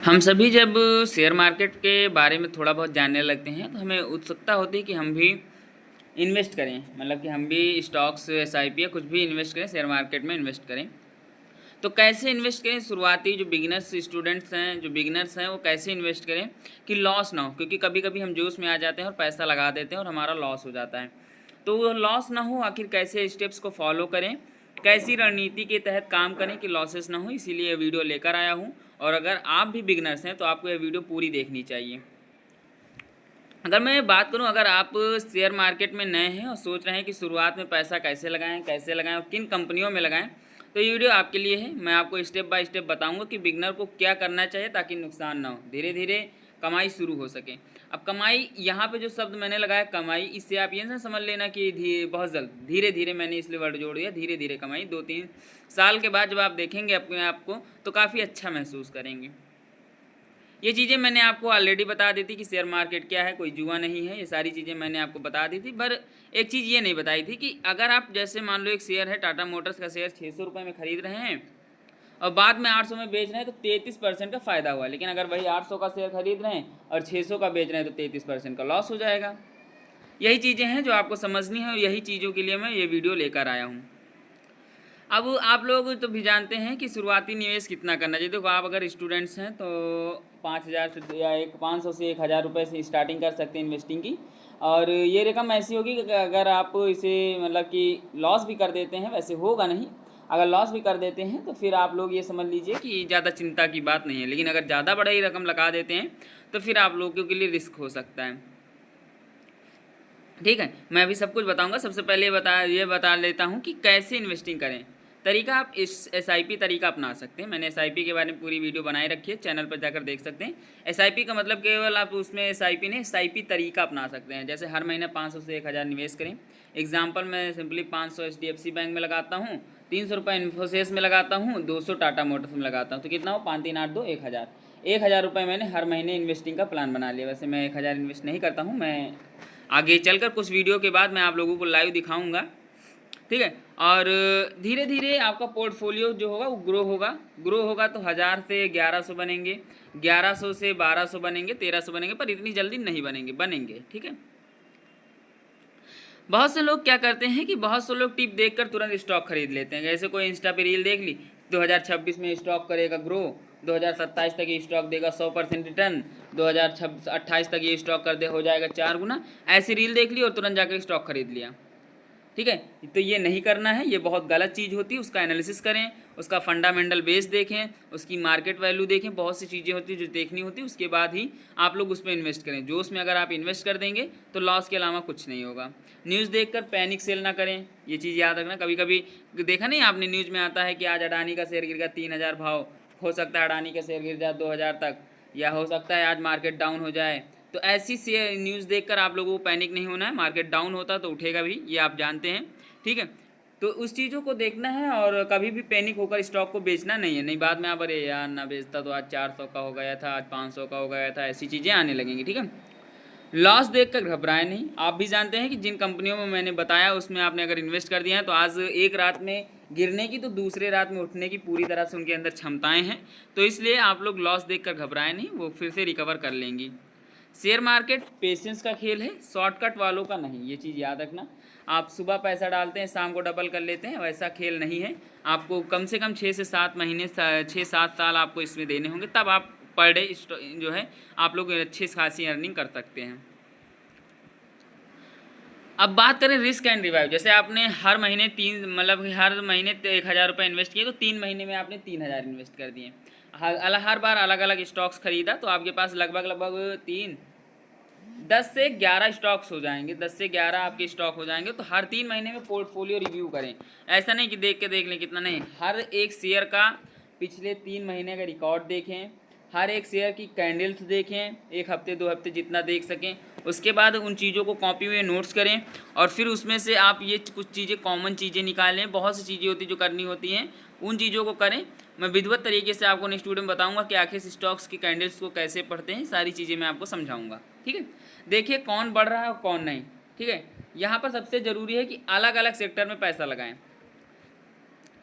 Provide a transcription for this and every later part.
हम सभी जब शेयर मार्केट के बारे में थोड़ा बहुत जानने लगते हैं तो हमें उत्सुकता होती है कि हम भी इन्वेस्ट करें, मतलब कि हम भी स्टॉक्स, एसआईपी या कुछ भी इन्वेस्ट करें, शेयर मार्केट में इन्वेस्ट करें। तो कैसे इन्वेस्ट करें? शुरुआती जो बिगिनर्स स्टूडेंट्स हैं, जो बिगिनर्स हैं, वो कैसे इन्वेस्ट करें कि लॉस ना हो, क्योंकि कभी कभी हम जोश में आ जाते हैं और पैसा लगा देते हैं और हमारा लॉस हो जाता है। तो वो लॉस ना हो, आखिर कैसे स्टेप्स को फॉलो करें, कैसी रणनीति के तहत काम करें कि लॉसेस ना हो, इसीलिए ये वीडियो लेकर आया हूँ। और अगर आप भी बिगनर्स हैं तो आपको ये वीडियो पूरी देखनी चाहिए। अगर मैं बात करूं, अगर आप शेयर मार्केट में नए हैं और सोच रहे हैं कि शुरुआत में पैसा कैसे लगाएं और किन कंपनियों में लगाएं, तो ये वीडियो आपके लिए है। मैं आपको स्टेप बाय स्टेप बताऊंगा कि बिगनर को क्या करना चाहिए ताकि नुकसान ना हो, धीरे धीरे कमाई शुरू हो सके। अब कमाई, यहाँ पे जो शब्द मैंने लगाया कमाई, इससे आप ये ना समझ लेना कि बहुत जल्द, धीरे धीरे, मैंने इसलिए वर्ड जोड़ दिया धीरे धीरे कमाई। 2-3 साल के बाद जब आप देखेंगे अपने आप को तो काफ़ी अच्छा महसूस करेंगे। ये चीज़ें मैंने आपको ऑलरेडी बता दी थी कि शेयर मार्केट क्या है, कोई जुआ नहीं है, ये सारी चीज़ें मैंने आपको बता दी थी। पर एक चीज़ ये नहीं बताई थी कि अगर आप, जैसे मान लो एक शेयर है, टाटा मोटर्स का शेयर 600 रुपये में खरीद रहे हैं और बाद में 800 में बेच रहे हैं, तो 33% का फ़ायदा हुआ। लेकिन अगर वही 800 का शेयर खरीद रहे हैं और 600 का बेच रहे हैं तो 33% का लॉस हो जाएगा। यही चीज़ें हैं जो आपको समझनी है और यही चीज़ों के लिए मैं ये वीडियो लेकर आया हूँ। अब आप लोग तो भी जानते हैं कि शुरुआती निवेश कितना करना चाहिए। देखो, आप अगर स्टूडेंट्स हैं तो 5,000 से या 500 से 1,000 रुपये से स्टार्टिंग कर सकते हैं इन्वेस्टिंग की। और ये रकम ऐसी होगी कि अगर आप इसे, मतलब कि लॉस भी कर देते हैं, वैसे होगा नहीं, अगर लॉस भी कर देते हैं तो फिर आप लोग ये समझ लीजिए कि ज़्यादा चिंता की बात नहीं है। लेकिन अगर ज़्यादा बड़ी रकम लगा देते हैं तो फिर आप लोगों के लिए रिस्क हो सकता है। ठीक है, मैं अभी सब कुछ बताऊंगा। सबसे पहले ये बता लेता हूँ कि कैसे इन्वेस्टिंग करें। तरीका, आप इस एसआईपी तरीका अपना सकते हैं। मैंने एसआईपी के बारे में पूरी वीडियो बनाए रखी है, चैनल पर जाकर देख सकते हैं। एसआईपी का मतलब केवल आप उसमें एसआईपी नहीं, एसआईपी तरीका अपना सकते हैं। जैसे हर महीने 500 से 1,000 निवेश करें। एग्जाम्पल, मैं सिंपली 500 एचडीएफसी बैंक में लगाता हूँ, 300 रुपये इन्फोसिस में लगाता हूँ, 200 टाटा मोटर्स में लगाता हूँ, तो कितना हो, 5, 3, 8, 2, 1,000। 1,000 रुपये मैंने हर महीने इन्वेस्टिंग का प्लान बना लिया। वैसे मैं 1,000 इन्वेस्ट नहीं करता हूँ, मैं आगे चलकर कुछ वीडियो के बाद मैं आप लोगों को लाइव दिखाऊंगा। ठीक है, और धीरे धीरे आपका पोर्टफोलियो जो होगा वो ग्रो होगा तो 1,000 से 1,100 बनेंगे, 1,100 से 1,200 बनेंगे, 1,300 बनेंगे, पर इतनी जल्दी नहीं बनेंगे। ठीक है, बहुत से लोग क्या करते हैं कि बहुत से लोग टिप देखकर तुरंत स्टॉक खरीद लेते हैं। जैसे कोई इंस्टा पे रील देख ली, 2026 में स्टॉक करेगा ग्रो, 2027 तक ये स्टॉक देगा 100% रिटर्न, 2028 तक ये स्टॉक कर दे हो जाएगा 4 गुना। ऐसी रील देख ली और तुरंत जाकर स्टॉक खरीद लिया। ठीक है, तो ये नहीं करना है, ये बहुत गलत चीज़ होती है। उसका एनालिसिस करें, उसका फंडामेंटल बेस देखें, उसकी मार्केट वैल्यू देखें, बहुत सी चीज़ें होती है जो देखनी होती है, उसके बाद ही आप लोग उस पर इन्वेस्ट करें। जो उसमें अगर आप इन्वेस्ट कर देंगे तो लॉस के अलावा कुछ नहीं होगा। न्यूज़ देखकर पैनिक सेल ना करें, ये चीज़ याद रखना। कभी कभी देखा नहीं आपने, न्यूज़ में आता है कि आज अडानी का शेयर गिर गया 3,000 भाव, हो सकता है अडानी का शेयर गिर जाए 2,000 तक, या हो सकता है आज मार्केट डाउन हो जाए। तो ऐसी शेयर न्यूज़ देखकर आप लोगों को पैनिक नहीं होना है। मार्केट डाउन होता तो उठेगा भी, ये आप जानते हैं। ठीक है, तो उस चीज़ों को देखना है और कभी भी पैनिक होकर स्टॉक को बेचना नहीं है। नहीं बाद में आप, अरे यार ना बेचता तो आज 400 का हो गया था, आज 500 का हो गया था, ऐसी चीज़ें आने लगेंगी। ठीक है, लॉस देखकर घबराएं नहीं। आप भी जानते हैं कि जिन कंपनियों में मैंने बताया उसमें आपने अगर इन्वेस्ट कर दिया है तो आज एक रात में गिरने की तो दूसरे रात में उठने की पूरी तरह से उनके अंदर क्षमताएं हैं। तो इसलिए आप लोग लॉस देखकर घबराएं नहीं, वो फिर से रिकवर कर लेंगी। शेयर मार्केट पेशेंस का खेल है, शॉर्टकट वालों का नहीं, ये चीज़ याद रखना। आप सुबह पैसा डालते हैं, शाम को डबल कर लेते हैं, वैसा खेल नहीं है। आपको कम से कम 6 से 7 महीने, 6-7 साल आपको इसमें देने होंगे, तब आप पर डे जो है आप लोग अच्छी खासी अर्निंग कर सकते हैं। अब बात करें रिस्क एंड रिवाइव। जैसे आपने हर महीने हर महीने 1,000 रुपये इन्वेस्ट किए तो 3 महीने में आपने 3,000 इन्वेस्ट कर दिए। हर बार अलग अलग स्टॉक्स खरीदा तो आपके पास लगभग 10 से 11 स्टॉक्स हो जाएंगे। 10 से 11 आपके स्टॉक हो जाएंगे। तो हर 3 महीने में पोर्टफोलियो रिव्यू करें। ऐसा नहीं कि देख लें कितना, नहीं, हर एक शेयर का पिछले 3 महीने का रिकॉर्ड देखें, हर एक शेयर की कैंडल्स देखें, 1 हफ्ते 2 हफ्ते जितना देख सकें। उसके बाद उन चीज़ों को कॉपी में नोट्स करें और फिर उसमें से आप ये कुछ चीज़ें, कॉमन चीज़ें निकालें। बहुत सी चीज़ें होती जो करनी होती हैं, उन चीज़ों को करें। मैं विधिवत तरीके से आपको नेक्स्ट वीडियो में बताऊंगा कि आखिर स्टॉक्स की कैंडल्स को कैसे पढ़ते हैं, सारी चीज़ें मैं आपको समझाऊंगा। ठीक है, देखिए कौन बढ़ रहा है और कौन नहीं। ठीक है, यहाँ पर सबसे ज़रूरी है कि अलग अलग सेक्टर में पैसा लगाएं।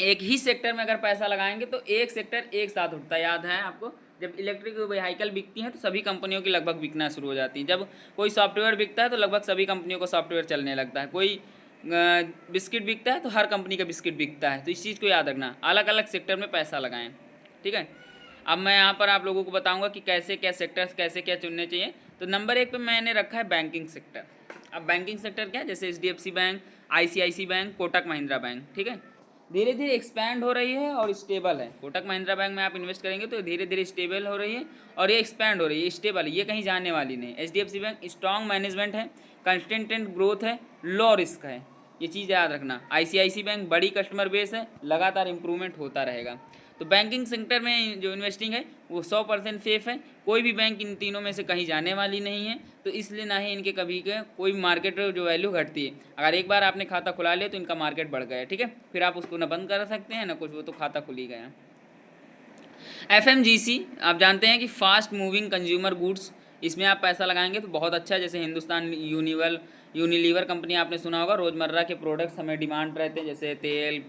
एक ही सेक्टर में अगर पैसा लगाएंगे तो एक सेक्टर एक साथ उठता है, याद है आपको, जब इलेक्ट्रिक व्हीकल बिकती हैं तो सभी कंपनियों की लगभग बिकना शुरू हो जाती हैं। जब कोई सॉफ्टवेयर बिकता है तो लगभग सभी कंपनियों का सॉफ्टवेयर चलने लगता है। कोई बिस्किट बिकता है तो हर कंपनी का बिस्किट बिकता है। तो इस चीज़ को याद रखना, अलग अलग सेक्टर में पैसा लगाएं, ठीक है। अब मैं यहाँ पर आप लोगों को बताऊँगा कि कैसे क्या सेक्टर्स कैसे क्या चुनने चाहिए। तो नंबर 1 पे मैंने रखा है बैंकिंग सेक्टर। अब बैंकिंग सेक्टर क्या है, जैसे HDFC bank, ICICI bank, Kotak Mahindra bank, ठीक है, धीरे धीरे एक्सपैंड हो रही है और स्टेबल है। कोटक महिंद्रा बैंक में आप इन्वेस्ट करेंगे तो धीरे धीरे स्टेबल हो रही है और ये एक्सपैंड हो रही है, स्टेबल है, ये कहीं जाने वाली नहीं। HDFC बैंक स्ट्रॉन्ग मैनेजमेंट है, कंसिस्टेंट ग्रोथ है, लो रिस्क है, ये चीज़ याद रखना। ICICI बैंक बड़ी कस्टमर बेस है, लगातार इंप्रूवमेंट होता रहेगा। तो बैंकिंग सेक्टर में जो इन्वेस्टिंग है वो 100% सेफ़ है। कोई भी बैंक इन तीनों में से कहीं जाने वाली नहीं है, तो इसलिए ना ही इनके कभी के कोई मार्केट जो वैल्यू घटती है। अगर एक बार आपने खाता खुला लिया तो इनका मार्केट बढ़ गया, ठीक है, फिर आप उसको ना बंद कर सकते हैं ना कुछ, वो तो खाता खुल ही गया। FMGC आप जानते हैं कि फास्ट मूविंग कंज्यूमर गुड्स, इसमें आप पैसा लगाएंगे तो बहुत अच्छा है। जैसे हिंदुस्तान यूनिलीवर कंपनी आपने सुना होगा, रोज़मर्रा के प्रोडक्ट्स हमें डिमांड रहते हैं, जैसे तेल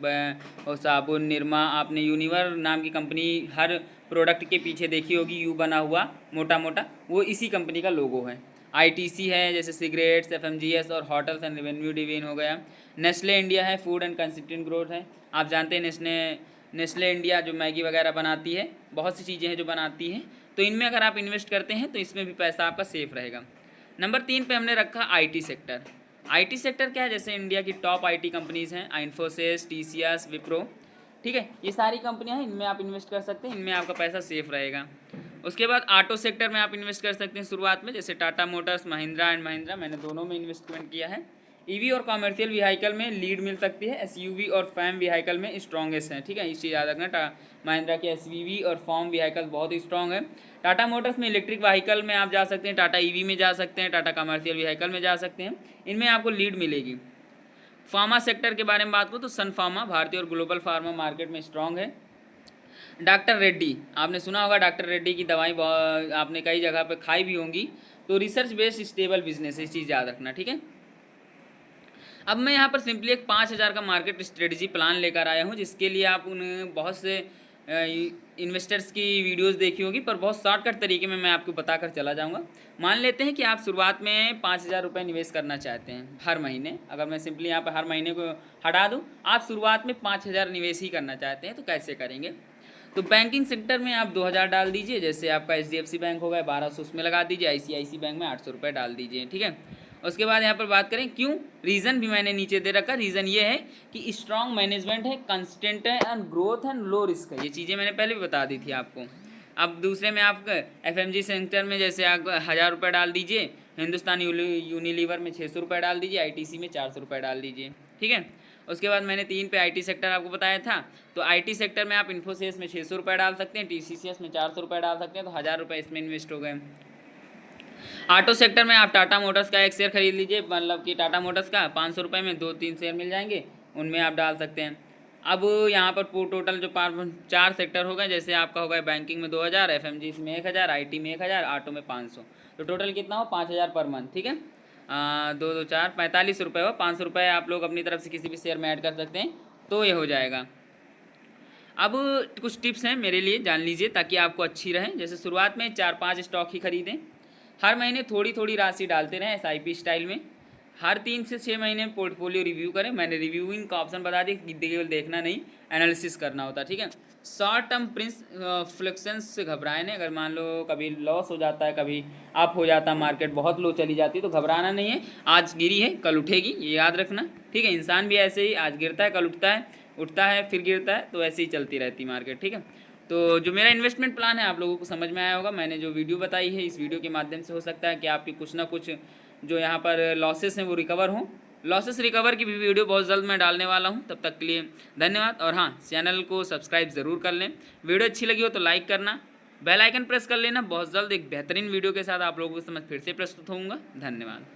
और साबुन, निरमा। आपने यूनिवर नाम की कंपनी हर प्रोडक्ट के पीछे देखी होगी, यू बना हुआ मोटा मोटा, वो इसी कंपनी का लोगो है। ITC है, जैसे सिगरेट्स, FMGS और होटल्स एंड रेवेन्यू डिवीजन हो गया। नेस्ले इंडिया है, फूड एंड कंसिस्टेंट ग्रोथ है। आप जानते हैं नेस्ले इंडिया जो मैगी वगैरह बनाती है, बहुत सी चीज़ें हैं जो बनाती हैं, तो इनमें अगर आप इन्वेस्ट करते हैं तो इसमें भी पैसा आपका सेफ रहेगा। नंबर 3 पे हमने रखा IT सेक्टर। IT सेक्टर क्या है, जैसे इंडिया की टॉप IT कंपनीज़ हैं, इन्फोसिस, TCS, विप्रो, ठीक है, ये सारी कंपनियां हैं, इनमें आप इन्वेस्ट कर सकते हैं, इनमें आपका पैसा सेफ रहेगा। उसके बाद ऑटो सेक्टर में आप इन्वेस्ट कर सकते हैं शुरुआत में, जैसे टाटा मोटर्स, महिंद्रा एंड महिंद्रा, मैंने दोनों में इन्वेस्टमेंट किया है। EV और कॉमर्शियल व्हीकल में लीड मिल सकती है, SUV और फैम व्हीकल में स्ट्रॉन्गेस्ट है, ठीक है, इस चीज़ याद रखना। महिंद्रा के SUV और फॉर्म व्हीकल बहुत ही स्ट्रॉन्ग है। टाटा मोटर्स में इलेक्ट्रिक व्हीकल में आप जा सकते हैं, टाटा EV में जा सकते हैं, टाटा कमर्शियल व्हीकल में जा सकते हैं, इनमें आपको लीड मिलेगी। फार्मा सेक्टर के बारे में बात करूँ तो सन फार्मा भारतीय और ग्लोबल फार्मा मार्केट में स्ट्रॉन्ग है। डॉक्टर रेड्डी आपने सुना होगा, डॉक्टर रेड्डी की दवाई आपने कई जगह पे खाई भी होंगी, तो रिसर्च बेस्ड स्टेबल बिजनेस है, इस चीज़ याद रखना, ठीक है। अब मैं यहाँ पर सिंपली एक 5000 का मार्केट स्ट्रेटजी प्लान लेकर आया हूँ, जिसके लिए आप उन बहुत से इन्वेस्टर्स की वीडियोस देखी होगी, पर बहुत शॉर्टकट तरीके में मैं आपको बताकर चला जाऊँगा। मान लेते हैं कि आप शुरुआत में 5000 रुपये निवेश करना चाहते हैं हर महीने। अगर मैं सिंपली यहाँ पर हर महीने को हटा दूँ, आप शुरुआत में 5000 निवेश ही करना चाहते हैं, तो कैसे करेंगे। तो बैंकिंग सेक्टर में आप 2000 डाल दीजिए, जैसे आपका HDFC बैंक होगा 1200, उसमें लगा दीजिए। ICICI बैंक में 800 रुपये डाल दीजिए, ठीक है। उसके बाद यहाँ पर बात करें क्यों, रीज़न भी मैंने नीचे दे रखा। रीज़न ये है कि स्ट्रॉन्ग मैनेजमेंट है, कंसिस्टेंट है and growth and low risk है, ये चीज़ें मैंने पहले भी बता दी थी आपको। अब दूसरे में आप FMG सेक्टर में जैसे आप 1000 रुपये डाल दीजिए, हिंदुस्तान यूनिलीवर में 600 रुपये डाल दीजिए, ITC में 400 रुपये डाल दीजिए, ठीक है। उसके बाद मैंने 3 पे IT सेक्टर आपको बताया था, तो IT सेक्टर में आप इन्फोसिस में 600 रुपये डाल सकते हैं, TCS में 400 रुपये डाल सकते हैं, तो 1000 रुपये इसमें इन्वेस्ट हो गए। ऑटो सेक्टर में आप टाटा मोटर्स का एक शेयर खरीद लीजिए, मतलब कि टाटा मोटर्स का 500 रुपये में 2-3 शेयर मिल जाएंगे, उनमें आप डाल सकते हैं। अब यहाँ पर टोटल जो 4 सेक्टर हो गए, जैसे आपका हो गया बैंकिंग में 2000, FMG में 1000, IT में 1000, ऑटो में 500, तो टोटल कितना हो 5000 पर मंथ, ठीक है। 2 2 4 45 रुपये हो, 500 रुपये आप लोग अपनी तरफ से किसी भी शेयर में ऐड कर सकते हैं, तो ये हो जाएगा। अब कुछ टिप्स हैं मेरे लिए, जान लीजिए ताकि आपको अच्छी रहे। जैसे शुरुआत में 4-5 स्टॉक ही खरीदें, हर महीने थोड़ी थोड़ी राशि डालते रहें SIP स्टाइल में, हर 3 से 6 महीने में पोर्टफोलियो रिव्यू करें। मैंने रिव्यूइंग का ऑप्शन बता दिया, केवल देखना नहीं, एनालिसिस करना होता है, ठीक है। शॉर्ट टर्म फ्लक्चुएशंस से घबराए नहीं, अगर मान लो कभी लॉस हो जाता है, कभी अप हो जाता है, मार्केट बहुत लो चली जाती है, तो घबराना नहीं है। आज गिरी है कल उठेगी, ये याद रखना, ठीक है। इंसान भी ऐसे ही, आज गिरता है कल उठता है फिर गिरता है, तो ऐसे ही चलती रहती मार्केट, ठीक है। तो जो मेरा इन्वेस्टमेंट प्लान है आप लोगों को समझ में आया होगा। मैंने जो वीडियो बताई है, इस वीडियो के माध्यम से हो सकता है कि आपकी कुछ ना कुछ जो यहाँ पर लॉसेस हैं वो रिकवर हों। लॉसेस रिकवर की भी वीडियो बहुत जल्द मैं डालने वाला हूँ, तब तक के लिए धन्यवाद। और हाँ, चैनल को सब्सक्राइब ज़रूर कर लें, वीडियो अच्छी लगी हो तो लाइक करना, बेल आइकन प्रेस कर लेना। बहुत जल्द एक बेहतरीन वीडियो के साथ आप लोगों के समझ फिर से प्रस्तुत होऊंगा। धन्यवाद।